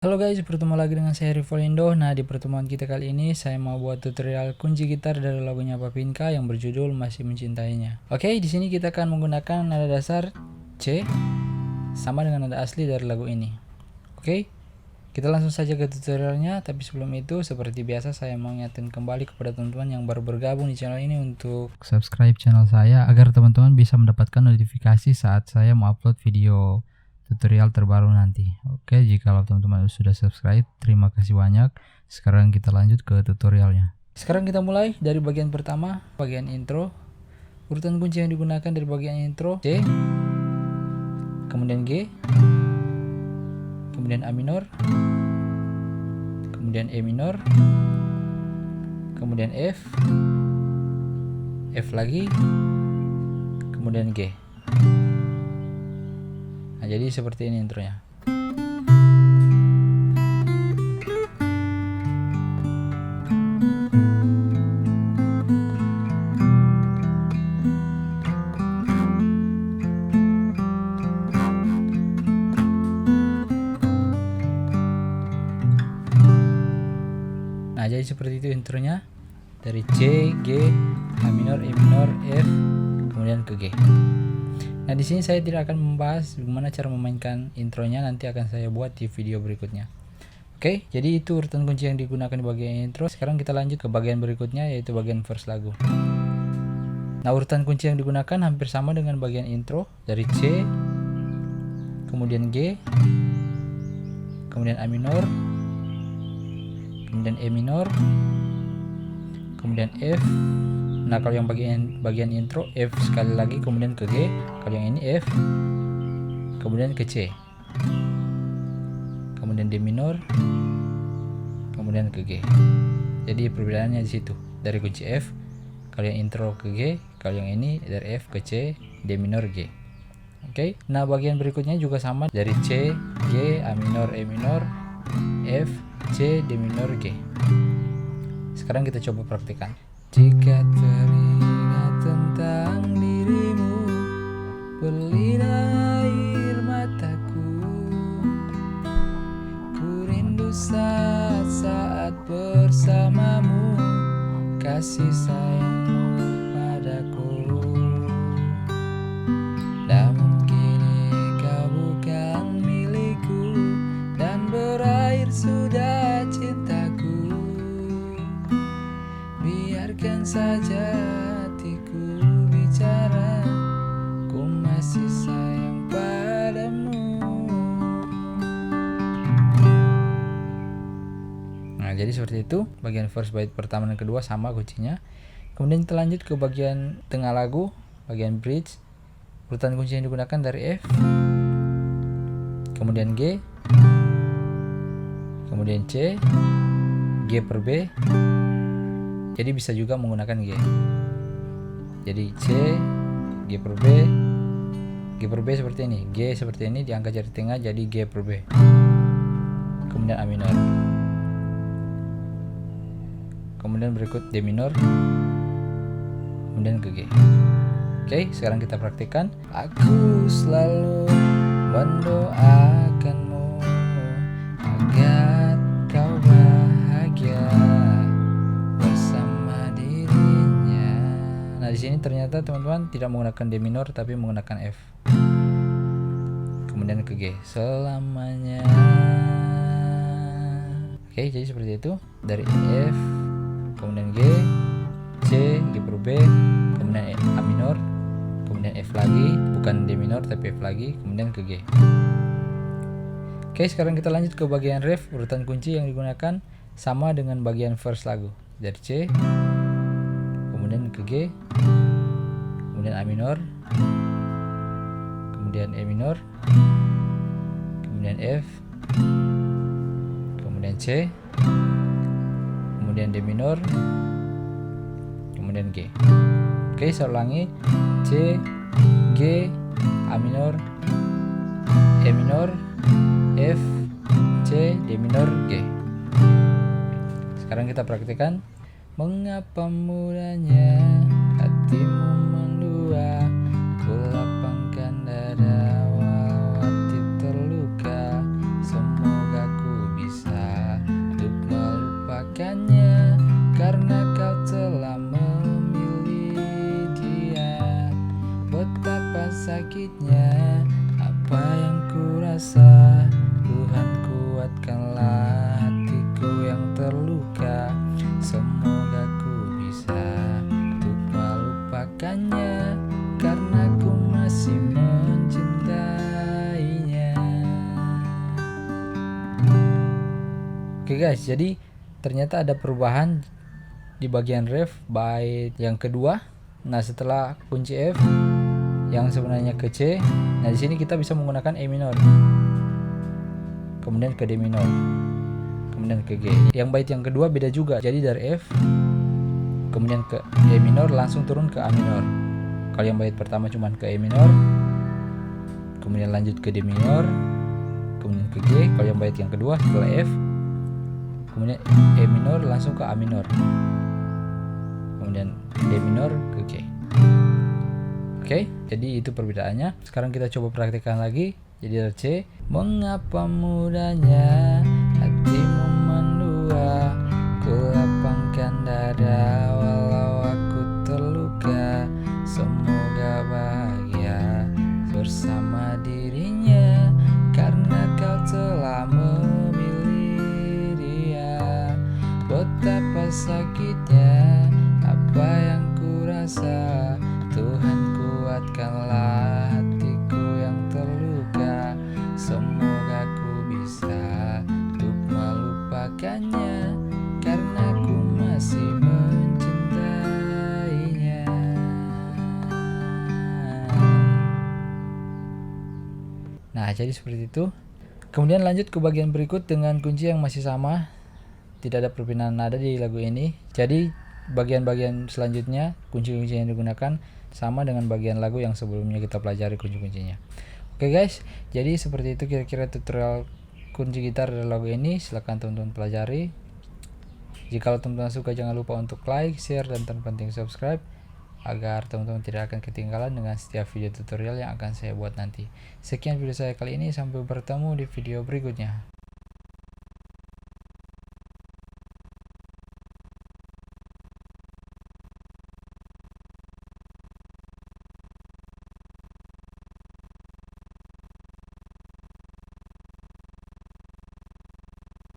Halo guys, bertemu lagi dengan saya Rivolindo. Nah, di pertemuan kita kali ini saya mau buat tutorial kunci gitar dari lagunya Papinka yang berjudul Masih Mencintainya. Oke, di sini kita akan menggunakan nada dasar C sama dengan nada asli dari lagu ini. Oke, kita langsung saja ke tutorialnya. Tapi sebelum itu, seperti biasa saya mau ngingetin kembali kepada teman-teman yang baru bergabung di channel ini untuk subscribe channel saya agar teman-teman bisa mendapatkan notifikasi saat saya mau upload video tutorial terbaru nanti. Oke, jika teman-teman sudah subscribe, terima kasih banyak. Sekarang kita lanjut ke tutorialnya. Sekarang kita mulai dari bagian pertama, bagian intro. Urutan kunci yang digunakan dari bagian intro C, kemudian G, kemudian A minor, kemudian E minor, kemudian F lagi, kemudian G. Nah, jadi seperti ini intronya. Nah, jadi seperti itu intronya. Dari C, G, A minor, E minor, F, kemudian ke G. Nah, di sini saya tidak akan membahas bagaimana cara memainkan intronya, nanti akan saya buat di video berikutnya. Oke, jadi itu urutan kunci yang digunakan di bagian intro. Sekarang kita lanjut ke bagian berikutnya, yaitu bagian verse lagu. Nah, urutan kunci yang digunakan hampir sama dengan bagian intro, dari C, kemudian G, kemudian A minor, kemudian E minor, kemudian F. Nah, kalau yang bagian intro F sekali lagi, kemudian ke G. Kalau yang ini F, kemudian ke C, kemudian D minor, kemudian ke G. Jadi perbedaannya di situ, dari kunci F kalau yang intro ke G, kalau yang ini dari F ke C, D minor, G. Oke. Nah, bagian berikutnya juga sama, dari C, G, A minor, E minor, F, C, D minor, G. Sekarang kita coba praktikkan. Jika teringat tentang dirimu, berlinang air mataku. Ku rindu saat-saat bersamamu, kasih sayangmu padaku. Namun kini kau bukan milikku, dan berakhir sudah cintaku. Biarkan saja hatiku bicara, ku masih sayang padamu. Nah, jadi seperti itu. Bagian verse bait pertama dan kedua sama kuncinya. Kemudian kita lanjut ke bagian tengah lagu, bagian bridge. Urutan kunci yang digunakan dari F, kemudian G, kemudian C, G per B. Jadi bisa juga menggunakan G. Jadi C, G per B, G per B seperti ini, G seperti ini diangkat jari tengah jadi G per B. Kemudian A minor. Kemudian berikut D minor. Kemudian ke G. Oke, sekarang kita praktikkan. Aku selalu mendoakanmu agar kau bahagia bersama dirinya. Nah, di sini ternyata teman-teman tidak menggunakan D minor tapi menggunakan F. Kemudian ke G selamanya. Oke, jadi seperti itu. Dari F, kemudian G, C, G per B, kemudian A minor, kemudian F lagi, bukan D minor tapi F lagi, kemudian ke G. Oke, sekarang kita lanjut ke bagian ref. Urutan kunci yang digunakan sama dengan bagian verse lagu, dari C, kemudian ke G, kemudian A minor, kemudian E minor, kemudian F, kemudian C, kemudian D minor, kemudian G. Oke, saya ulangi. C, G, A minor, E minor, F, C, D minor, G. Sekarang kita praktikkan. Mengapa mudahnya hatimu mendua, ku lapangkan dada walau hati terluka. Semoga ku melupakannya, karena kau telah memilih dia. Betapa sakitnya apa yang ku rasa, Tuhan kuatkanlah hatiku yang terluka. Semoga ku bisa untuk melupakannya, karena ku masih mencintainya. Oke guys, jadi ternyata ada perubahan di bagian ref bait yang kedua. Nah, setelah kunci F yang sebenarnya ke C, nah di sini kita bisa menggunakan E minor, kemudian ke D minor, kemudian ke G. Yang bait yang kedua beda juga, jadi dari F kemudian ke E minor langsung turun ke A minor. Kalau yang bait pertama cuma ke E minor, kemudian lanjut ke D minor, kemudian ke G. Kalau yang bait yang kedua setelah F kemudian E minor langsung ke A minor, kemudian D minor ke G. Oke, jadi itu perbedaannya. Sekarang kita coba praktikkan lagi. Jadi dari C, mengapa mudahnya hatimu mendua, ku lapangkan dada walau aku terluka. Semoga bahagia bersama dirinya, karena kau telah memilih dia. Betapa sakitnya apa yang ku rasa, Tuhan kuatkanlah hatiku yang terluka. Semoga ku bisa untuk melupakannya, karena ku masih mencintainya. Nah, jadi seperti itu. Kemudian lanjut ke bagian berikut dengan kunci yang masih sama, tidak ada perpindahan nada di lagu ini. Jadi bagian-bagian selanjutnya kunci-kunci yang digunakan sama dengan bagian lagu yang sebelumnya kita pelajari kunci-kuncinya. Oke guys, jadi seperti itu kira-kira tutorial kunci gitar dari lagu ini. Silahkan teman-teman pelajari. Jika teman-teman suka, jangan lupa untuk like, share, dan terpenting subscribe, agar teman-teman tidak akan ketinggalan dengan setiap video tutorial yang akan saya buat nanti. Sekian video saya kali ini, sampai bertemu di video berikutnya.